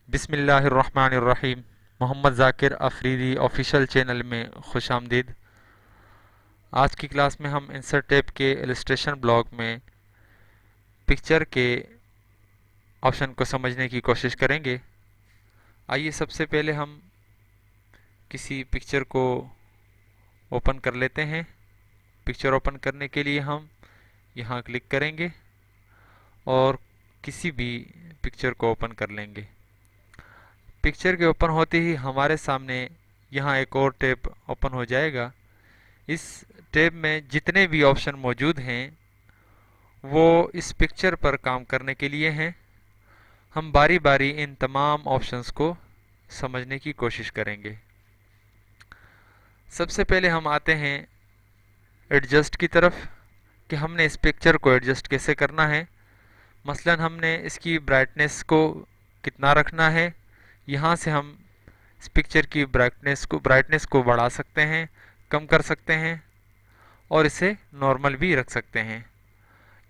बिस्मिल्लाहिर्रहमानिर्रहीम। Mohammad Zakir Afridi official channel में खुश आमदीद। आज की क्लास में हम इंसर्ट टैब के इलस्ट्रेशन ब्लॉक में पिक्चर के ऑप्शन को समझने की कोशिश करेंगे। आइए सबसे पहले हम किसी पिक्चर को ओपन कर लेते हैं। पिक्चर ओपन करने के लिए हम यहाँ क्लिक करेंगे और किसी भी पिक्चर को ओपन कर लेंगे। पिक्चर के ओपन होते ही हमारे सामने यहाँ एक और टैब ओपन हो जाएगा। इस टैब में जितने भी ऑप्शन मौजूद हैं वो इस पिक्चर पर काम करने के लिए हैं। हम बारी बारी इन तमाम ऑप्शंस को समझने की कोशिश करेंगे। सबसे पहले हम आते हैं एडजस्ट की तरफ कि हमने इस पिक्चर को एडजस्ट कैसे करना है। मसलन हमने इसकी ब्राइटनेस को कितना रखना है। यहाँ से हम इस पिक्चर की ब्राइटनेस को बढ़ा सकते हैं, कम कर सकते हैं और इसे नॉर्मल भी रख सकते हैं।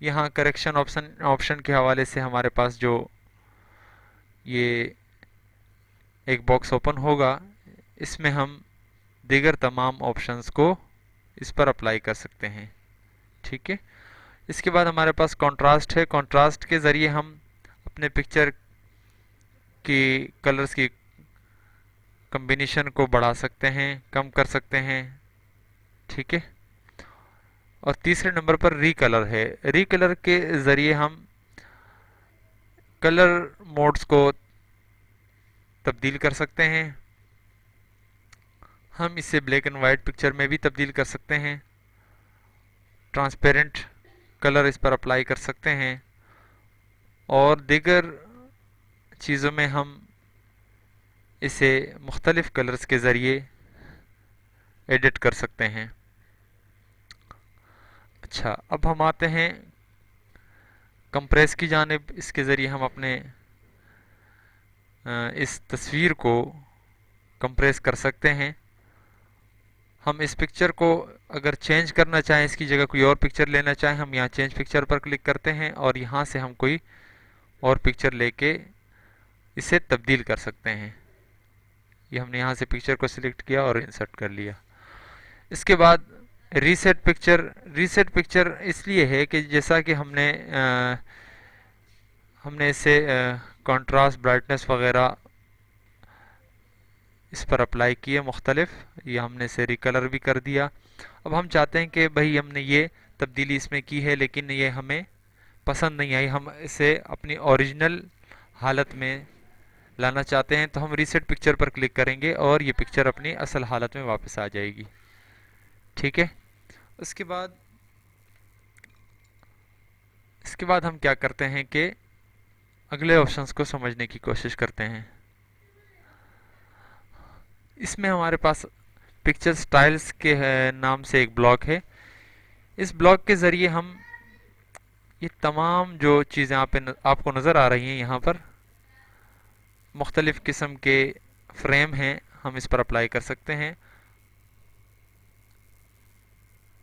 यहाँ करेक्शन ऑप्शन के हवाले से हमारे पास जो ये एक बॉक्स ओपन होगा, इसमें हम दीगर तमाम ऑप्शंस को इस पर अप्लाई कर सकते हैं। ठीक है। इसके बाद हमारे पास कंट्रास्ट है। कंट्रास्ट के ज़रिए हम अपने पिक्चर की कलर्स की कम्बिनेशन को बढ़ा सकते हैं, कम कर सकते हैं। ठीक है। और तीसरे नंबर पर रीकलर है। रीकलर के ज़रिए हम कलर मोड्स को तब्दील कर सकते हैं। हम इसे ब्लैक एंड वाइट पिक्चर में भी तब्दील कर सकते हैं। ट्रांसपेरेंट कलर इस पर अप्लाई कर सकते हैं और दीगर चीज़ों में हम इसे मुख्तलिफ कलर्स के ज़रिए एडिट कर सकते हैं। अच्छा, अब हम आते हैं कंप्रेस की जानिब। इसके ज़रिए हम अपने इस तस्वीर को कंप्रेस कर सकते हैं। हम इस पिक्चर को अगर चेंज करना चाहें, इसकी जगह कोई और पिक्चर लेना चाहें, हम यहाँ चेंज पिक्चर पर क्लिक करते हैं और यहाँ से हम कोई और पिक्चर लेके इसे तब्दील कर सकते हैं। ये हमने यहाँ से पिक्चर को सिलेक्ट किया और इंसर्ट कर लिया। इसके बाद रीसेट पिक्चर इसलिए है कि जैसा कि हमने इसे कंट्रास्ट ब्राइटनेस वगैरह इस पर अप्लाई किए मुख्तलिफ, ये हमने इसे रिकलर भी कर दिया। अब हम चाहते हैं कि भाई हमने ये तब्दीली इसमें की है लेकिन ये हमें पसंद नहीं आई, हम इसे अपनी ओरिजिनल हालत में लाना चाहते हैं, तो हम रीसेट पिक्चर पर क्लिक करेंगे और ये पिक्चर अपनी असल हालत में वापस आ जाएगी। ठीक है। उसके बाद हम क्या करते हैं कि अगले ऑप्शंस को समझने की कोशिश करते हैं। इसमें हमारे पास पिक्चर स्टाइल्स के नाम से एक ब्लॉक है। इस ब्लॉक के ज़रिए हम ये तमाम जो चीज़ें आपको नज़र आ रही हैं, यहाँ पर मुख्तलिफ़ किस्म के फ्रेम हैं, हम इस पर अप्लाई कर सकते हैं।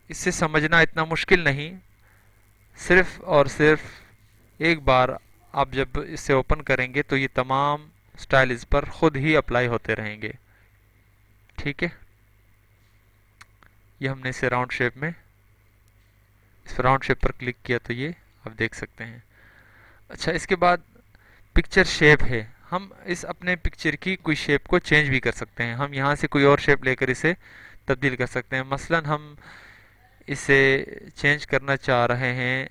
इसे समझना इतना मुश्किल नहीं, सिर्फ और सिर्फ एक बार आप जब इसे ओपन करेंगे तो ये तमाम स्टाइल इस पर खुद ही अप्लाई होते रहेंगे। ठीक है। ये हमने इसे राउंड शेप में, इस राउंड शेप पर क्लिक किया तो ये आप देख सकते हैं। अच्छा, इसके बाद पिक्चर शेप है। हम इस अपने पिक्चर की कोई शेप को चेंज भी कर सकते हैं। हम यहाँ से कोई और शेप लेकर इसे तब्दील कर सकते हैं। मसलन हम इसे चेंज करना चाह रहे हैं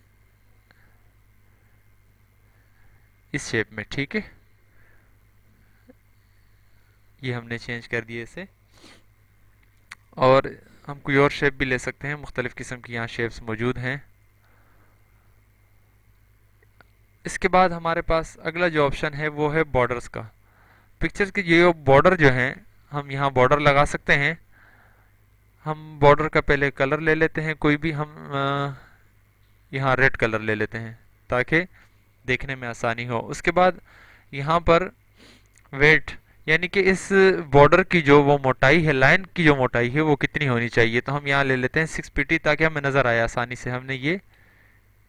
इस शेप में। ठीक है। ये हमने चेंज कर दिया इसे और हम कोई और शेप भी ले सकते हैं। मुख्तलिफ़ किस्म की यहाँ शेप्स मौजूद हैं। इसके बाद हमारे पास अगला जो ऑप्शन है वो है बॉर्डर्स का। पिक्चर्स के ये बॉर्डर जो हैं, हम यहाँ बॉर्डर लगा सकते हैं। हम बॉर्डर का पहले कलर ले लेते हैं कोई भी। हम यहाँ रेड कलर ले लेते हैं ताकि देखने में आसानी हो। उसके बाद यहाँ पर वेट, यानी कि इस बॉर्डर की जो वो मोटाई है, लाइन की जो मोटाई है वो कितनी होनी चाहिए, तो हम यहाँ ले लेते हैं 6 pt ताकि हमें नज़र आए आसानी से। हमने ये,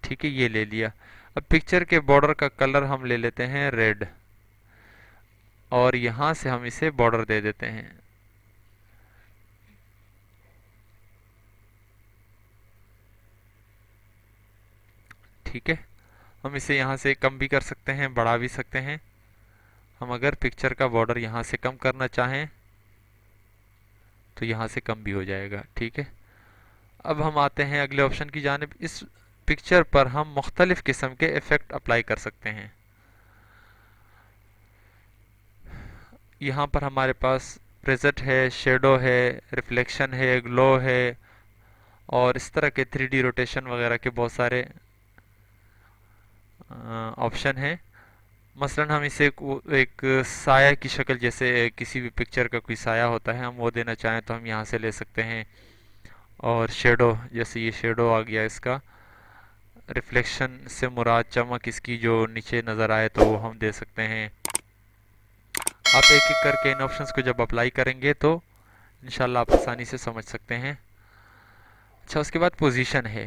ठीक है, ये ले लिया। अब पिक्चर के बॉर्डर का कलर हम ले लेते हैं रेड। और यहाँ से हम इसे बॉर्डर दे देते हैं। ठीक है, हम इसे यहाँ से कम भी कर सकते हैं, बढ़ा भी सकते हैं। हम अगर पिक्चर का बॉर्डर यहाँ से कम करना चाहें तो यहाँ से कम भी हो जाएगा। ठीक है, अब हम आते हैं अगले ऑप्शन की जानिब। इस पिक्चर पर हम मुख्तलिफ किस्म के इफ़ेक्ट अप्लाई कर सकते हैं। यहाँ पर हमारे पास प्रेजेंट है, शेडो है, रिफ्लेक्शन है, ग्लो है, और इस तरह के 3D रोटेशन वगैरह के बहुत सारे ऑप्शन हैं। मसलन हम इसे एक साया की शक्ल, जैसे किसी भी पिक्चर का कोई साया होता है, हम वो देना चाहें तो हम यहाँ से ले सकते हैं। और शेडो, जैसे ये शेडो आ गया, इसका रिफ्लेक्शन से मुराद चमक इसकी जो नीचे नज़र आए तो वो हम दे सकते हैं। आप एक एक करके इन ऑप्शंस को जब अप्लाई करेंगे तो इंशाल्लाह आप आसानी से समझ सकते हैं। अच्छा, उसके बाद पोजीशन है।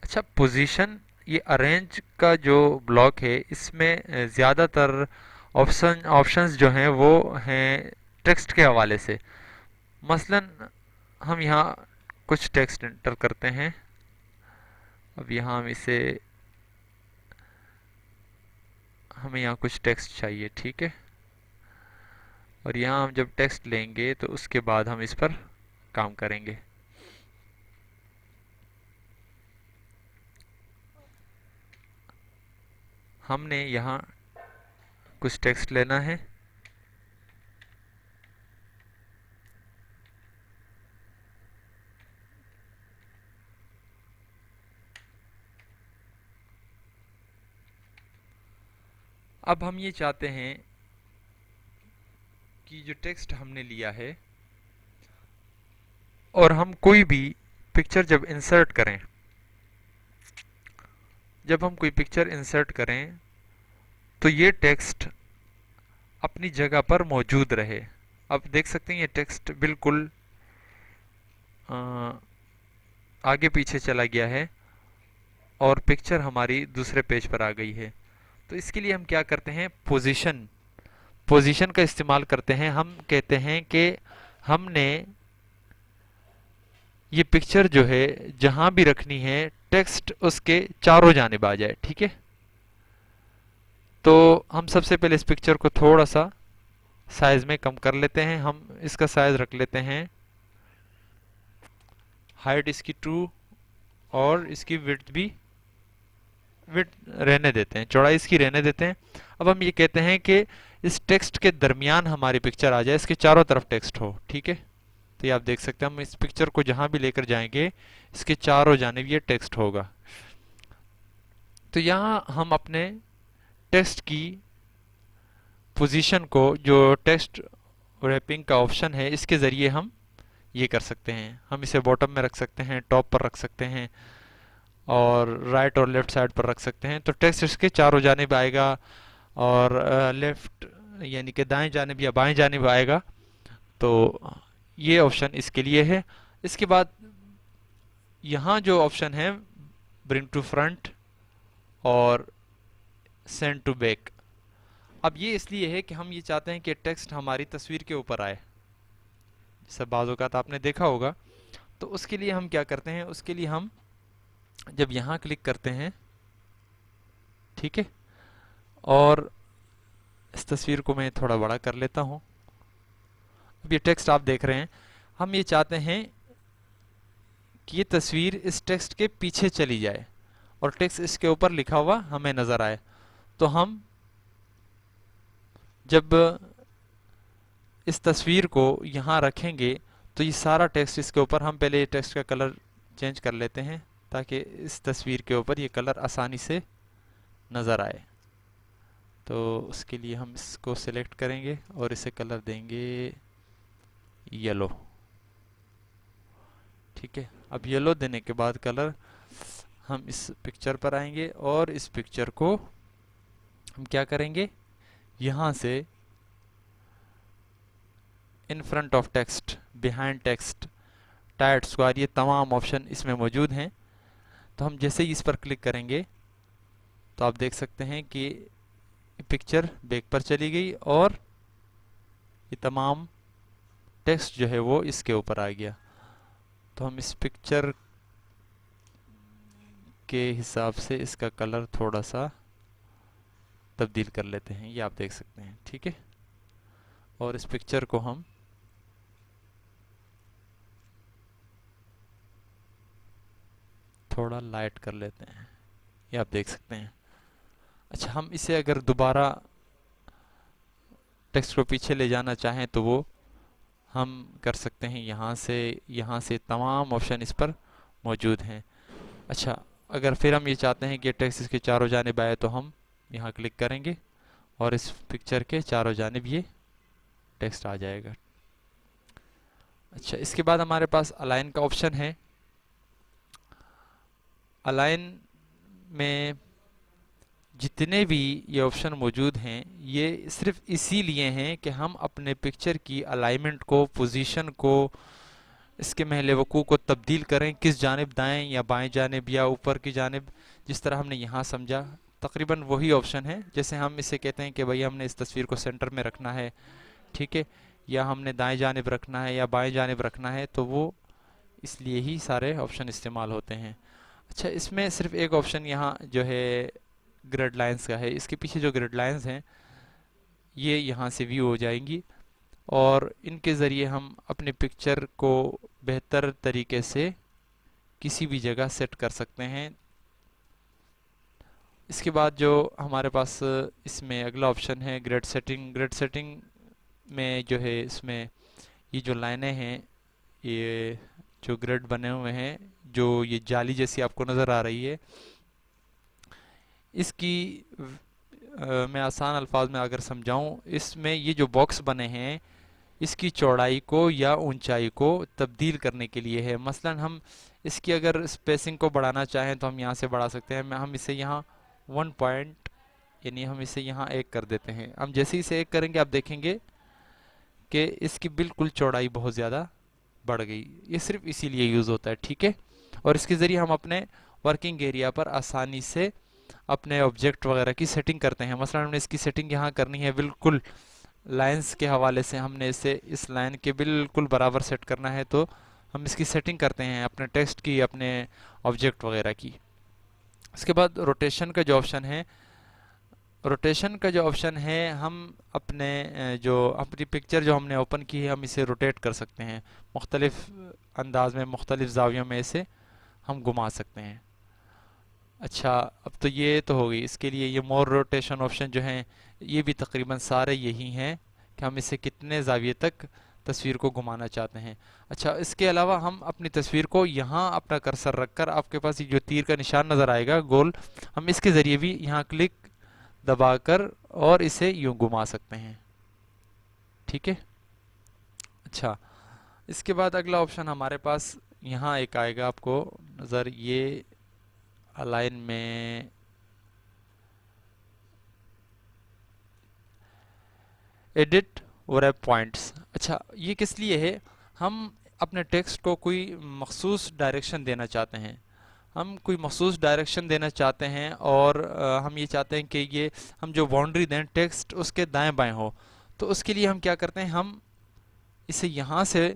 अच्छा, पोजीशन, ये अरेंज का जो ब्लॉक है, इसमें ज़्यादातर ऑप्शंस जो हैं वो हैं टेक्स्ट के हवाले से। मसलन हम यहाँ कुछ टेक्स्ट एंटर करते हैं। अब यहाँ हम इसे, हमें यहाँ कुछ टेक्स्ट चाहिए। ठीक है, और यहाँ हम जब टेक्स्ट लेंगे तो उसके बाद हम इस पर काम करेंगे। हमने यहाँ कुछ टेक्स्ट लेना है। अब हम ये चाहते हैं कि जो टेक्स्ट हमने लिया है, और हम कोई भी पिक्चर जब इंसर्ट करें, जब हम कोई पिक्चर इंसर्ट करें तो ये टेक्स्ट अपनी जगह पर मौजूद रहे। अब देख सकते हैं ये टेक्स्ट बिल्कुल आगे पीछे चला गया है और पिक्चर हमारी दूसरे पेज पर आ गई है। तो इसके लिए हम क्या करते हैं, पोजीशन पोजीशन का इस्तेमाल करते हैं। हम कहते हैं कि हमने ये पिक्चर जो है जहां भी रखनी है, टेक्स्ट उसके चारों जानिब आ जाए। ठीक है, तो हम सबसे पहले इस पिक्चर को थोड़ा सा साइज में कम कर लेते हैं। हम इसका साइज रख लेते हैं, हाइट इसकी 2, और इसकी विड्थ भी, विड्थ रहने देते हैं, चौड़ाई इसकी रहने देते हैं। अब हम ये कहते हैं कि इस टेक्स्ट के दरमियान हमारी पिक्चर आ जाए, इसके चारों तरफ टेक्स्ट हो। ठीक है, तो ये आप देख सकते हैं, हम इस पिक्चर को जहां भी लेकर जाएंगे इसके चारों जानिब ये टेक्स्ट होगा। तो यहाँ हम अपने टेक्स्ट की पोजीशन को, जो टेक्स्ट रैपिंग का ऑप्शन है, इसके ज़रिए हम ये कर सकते हैं। हम इसे बॉटम में रख सकते हैं, टॉप पर रख सकते हैं, और राइट और लेफ्ट साइड पर रख सकते हैं। तो टेक्स्ट इसके चारों जानिब आएगा, और लेफ्ट यानी कि दाएं जानिब या बाएं जानिब आएगा। तो ये ऑप्शन इसके लिए है। इसके बाद यहाँ जो ऑप्शन है ब्रिंग टू फ्रंट और सेंड टू बैक, अब ये इसलिए है कि हम ये चाहते हैं कि टेक्स्ट हमारी तस्वीर के ऊपर आए, जैसे बाज़ औक़ात आपने देखा होगा। तो उसके लिए हम क्या करते हैं, उसके लिए हम जब यहाँ क्लिक करते हैं, ठीक है, और इस तस्वीर को मैं थोड़ा बड़ा कर लेता हूँ। अब ये टेक्स्ट आप देख रहे हैं, हम ये चाहते हैं कि ये तस्वीर इस टेक्स्ट के पीछे चली जाए और टेक्स्ट इसके ऊपर लिखा हुआ हमें नज़र आए। तो हम जब इस तस्वीर को यहाँ रखेंगे तो ये सारा टेक्स्ट इसके ऊपर, हम पहले टेक्स्ट का कलर चेंज कर लेते हैं ताकि इस तस्वीर के ऊपर ये कलर आसानी से नज़र आए। तो उसके लिए हम इसको सिलेक्ट करेंगे और इसे कलर देंगे येलो। ठीक है, अब येलो देने के बाद कलर, हम इस पिक्चर पर आएंगे और इस पिक्चर को हम क्या करेंगे, यहाँ से in front of text, behind text, tight square, ये तमाम ऑप्शन इसमें मौजूद हैं। तो हम जैसे ही इस पर क्लिक करेंगे तो आप देख सकते हैं कि पिक्चर बैक पर चली गई और ये तमाम टेक्स्ट जो है वो इसके ऊपर आ गया। तो हम इस पिक्चर के हिसाब से इसका कलर थोड़ा सा तब्दील कर लेते हैं, ये आप देख सकते हैं, ठीक है। और इस पिक्चर को हम थोड़ा लाइट कर लेते हैं, ये आप देख सकते हैं। अच्छा, हम इसे अगर दोबारा टेक्स्ट को पीछे ले जाना चाहें तो वो हम कर सकते हैं। यहाँ से तमाम ऑप्शन इस पर मौजूद हैं। अच्छा, अगर फिर हम ये चाहते हैं कि टेक्स्ट इसके चारों जानिब आए तो हम यहाँ क्लिक करेंगे और इस पिक्चर के चारों जानिब ये टेक्स्ट आ जाएगा। अच्छा, इसके बाद हमारे पास अलाइन का ऑप्शन है। अलाइन में जितने भी ये ऑप्शन मौजूद हैं, ये सिर्फ इसीलिए हैं कि हम अपने पिक्चर की अलाइनमेंट को, पोजीशन को, इसके महल वकूअ को तब्दील करें किस जानिब, दाएं या बाएं जानिब या ऊपर की जानिब, जिस तरह हमने यहाँ समझा। तकरीबन वही ऑप्शन है। जैसे हम इसे कहते हैं कि भाई हमने इस तस्वीर को सेंटर में रखना है, ठीक है, या हमने दाएं जानिब रखना है या बाएं जानिब रखना है, तो वो इसलिए ही सारे ऑप्शन इस्तेमाल होते हैं। अच्छा, इसमें सिर्फ एक ऑप्शन यहाँ जो है ग्रिड लाइंस का है। इसके पीछे जो ग्रिड लाइंस हैं ये यहाँ से व्यू हो जाएंगी और इनके ज़रिए हम अपनी पिक्चर को बेहतर तरीके से किसी भी जगह सेट कर सकते हैं। इसके बाद जो हमारे पास इसमें अगला ऑप्शन है ग्रिड सेटिंग। ग्रिड सेटिंग में जो है इसमें ये जो लाइनें हैं, ये जो ग्रिड बने हुए हैं, जो ये जाली जैसी आपको नज़र आ रही है, इसकी मैं आसान अल्फाज में अगर समझाऊं, इसमें ये जो बॉक्स बने हैं इसकी चौड़ाई को या ऊंचाई को तब्दील करने के लिए है। मसलन हम इसकी अगर स्पेसिंग को बढ़ाना चाहें तो हम यहाँ से बढ़ा सकते हैं। हम इसे यहाँ 1 पॉइंट, यानी हम इसे यहाँ 1 कर देते हैं। हम जैसे ही इसे 1 करेंगे आप देखेंगे कि इसकी बिल्कुल चौड़ाई बहुत ज़्यादा बढ़ गई। ये सिर्फ इसीलिए यूज़ होता है, ठीक है। और इसके ज़रिए हम अपने वर्किंग एरिया पर आसानी से अपने ऑब्जेक्ट वगैरह की सेटिंग करते हैं। मसलन हमने इसकी सेटिंग यहाँ करनी है, बिल्कुल लाइंस के हवाले से हमने इसे इस लाइन के बिल्कुल बराबर सेट करना है, तो हम इसकी सेटिंग करते हैं अपने टेक्स्ट की, अपने ऑब्जेक्ट वगैरह की। इसके बाद रोटेशन का जो ऑप्शन है, रोटेशन का जो ऑप्शन है, हम अपने जो अपनी पिक्चर जो हमने ओपन की है हम इसे रोटेट कर सकते हैं मुख्तलिफ अंदाज में, मुख्तलिफ जावियों में इसे हम घुमा सकते हैं। अच्छा, अब तो ये तो हो गई। इसके लिए ये मोर रोटेशन ऑप्शन जो हैं ये भी तकरीबन सारे यही हैं कि हम इसे कितने ज़ाविये तक तस्वीर को घुमाना चाहते हैं। अच्छा, इसके अलावा हम अपनी तस्वीर को यहाँ अपना कर्सर रखकर, आपके पास ये जो तीर का निशान नज़र आएगा गोल, हम इसके ज़रिए भी यहाँ क्लिक दबाकर और इसे यूँ घुमा सकते हैं, ठीक है। अच्छा, इसके बाद अगला ऑप्शन हमारे पास यहाँ एक आएगा, आपको नज़र, ये अलाइन में एडिट रैप पॉइंट्स। अच्छा, ये किस लिए है? हम अपने टेक्स्ट को कोई मखसूस डायरेक्शन देना चाहते हैं। हम कोई मखसूस डायरेक्शन देना चाहते हैं और हम ये चाहते हैं कि ये हम जो बाउंड्री दें टेक्स्ट उसके दाएं बाएं हो। तो उसके लिए हम क्या करते हैं, हम इसे यहाँ से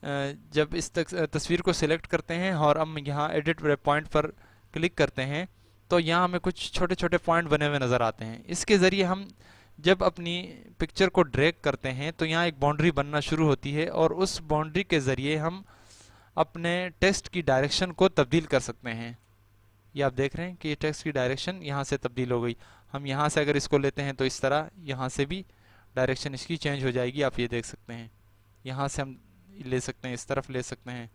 जब इस तस्वीर को सिलेक्ट करते हैं और हम यहाँ एडिट वेब पॉइंट पर क्लिक करते हैं तो यहाँ हमें कुछ छोटे छोटे पॉइंट बने हुए नज़र आते हैं। इसके ज़रिए हम जब अपनी पिक्चर को ड्रैग करते हैं तो यहाँ एक बाउंड्री बनना शुरू होती है और उस बाउंड्री के ज़रिए हम अपने टेक्स्ट की डायरेक्शन को तब्दील कर सकते हैं। ये आप देख रहे हैं कि ये टेक्स्ट की डायरेक्शन यहाँ से तब्दील हो गई। हम यहाँ से अगर इसको लेते हैं तो इस तरह यहाँ से भी डायरेक्शन इसकी चेंज हो जाएगी, आप ये देख सकते हैं। यहाँ से हम ले सकते हैं, इस तरफ ले सकते हैं।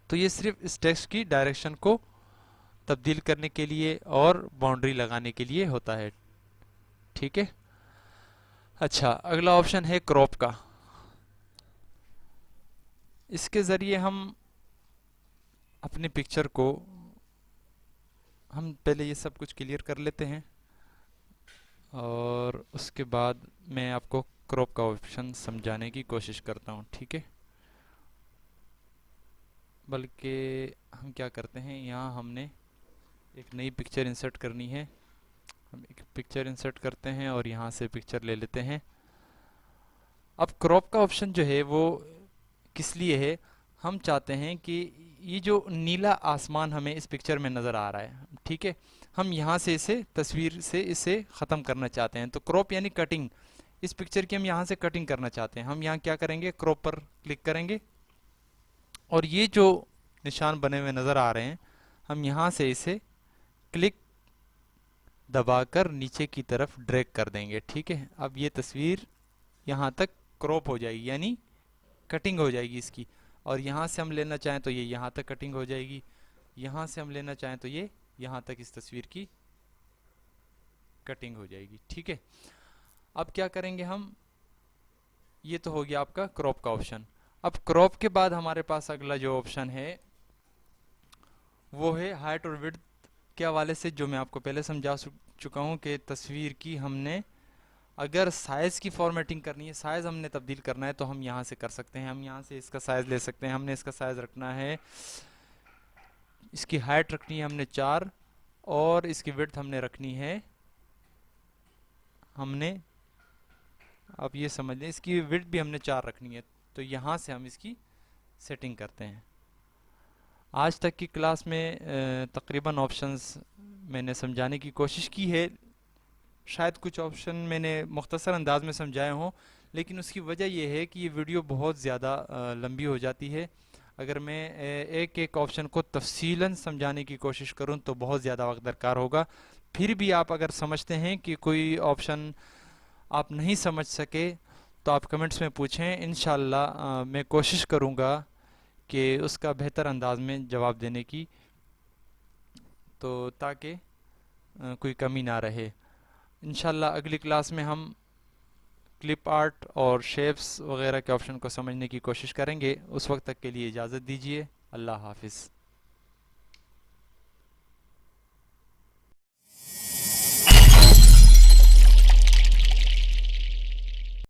तो ये सिर्फ इस टेक्स्ट की डायरेक्शन को तब्दील करने के लिए और बाउंड्री लगाने के लिए होता है, ठीक है। अच्छा, अगला ऑप्शन है क्रॉप का। इसके ज़रिए हम अपनी पिक्चर को, हम पहले ये सब कुछ क्लियर कर लेते हैं और उसके बाद मैं आपको क्रॉप का ऑप्शन समझाने की कोशिश करता हूँ, ठीक है। बल्कि हम क्या करते हैं, यहाँ हमने एक नई पिक्चर इंसर्ट करनी है। हम एक पिक्चर इंसर्ट करते हैं और यहाँ से पिक्चर ले लेते हैं अब क्रॉप का ऑप्शन जो है वो किस लिए है? हम चाहते हैं कि ये जो नीला आसमान हमें इस पिक्चर में नज़र आ रहा है, ठीक है, हम यहाँ से इसे तस्वीर से इसे ख़त्म करना चाहते हैं। तो क्रॉप यानी कटिंग, इस पिक्चर की हम यहाँ से कटिंग करना चाहते हैं। हम यहाँ क्या करेंगे, क्रॉप पर क्लिक करेंगे और ये जो निशान बने हुए नज़र आ रहे हैं, हम यहाँ से इसे क्लिक दबाकर नीचे की तरफ ड्रैग कर देंगे, ठीक है। अब ये तस्वीर यहाँ तक क्रॉप हो जाएगी, यानी कटिंग हो जाएगी इसकी। और यहाँ से हम लेना चाहें तो ये यहाँ तक कटिंग हो जाएगी, यहाँ से हम लेना चाहें तो ये यहाँ तक इस तस्वीर की कटिंग हो जाएगी, ठीक है। अब क्या करेंगे हम, ये तो हो गया आपका क्रॉप का ऑप्शन। अब क्रॉप के बाद हमारे पास अगला जो ऑप्शन है वो है हाइट और विड्थ के हवाले से, जो मैं आपको पहले समझा चुका हूँ कि तस्वीर की हमने अगर साइज़ की फॉर्मेटिंग करनी है, साइज़ हमने तब्दील करना है, तो हम यहाँ से कर सकते हैं। हम यहाँ से इसका साइज़ ले सकते हैं। हमने इसका साइज़ रखना है, इसकी हाइट रखनी है हमने 4, और इसकी विड्थ हमने रखनी है, हमने, आप ये समझ लें इसकी विड्थ भी हमने 4 रखनी है। तो यहाँ से हम इसकी सेटिंग करते हैं। आज तक की क्लास में तकरीबन ऑप्शंस मैंने समझाने की कोशिश की है। शायद कुछ ऑप्शन मैंने मुख्तसर अंदाज में समझाए हों, लेकिन उसकी वजह यह है कि ये वीडियो बहुत ज़्यादा लंबी हो जाती है। अगर मैं एक एक ऑप्शन को तफसीलन समझाने की कोशिश करूं तो बहुत ज़्यादा वक्त दरकार होगा। फिर भी आप अगर समझते हैं कि कोई ऑप्शन आप नहीं समझ सके तो आप कमेंट्स में पूछें। इंशाल्लाह मैं कोशिश करूंगा कि उसका बेहतर अंदाज में जवाब देने की, तो ताकि कोई कमी ना रहे। इंशाल्लाह अगली क्लास में हम क्लिप आर्ट और शेप्स वगैरह के ऑप्शन को समझने की कोशिश करेंगे। उस वक्त तक के लिए इजाज़त दीजिए। अल्लाह हाफिज़।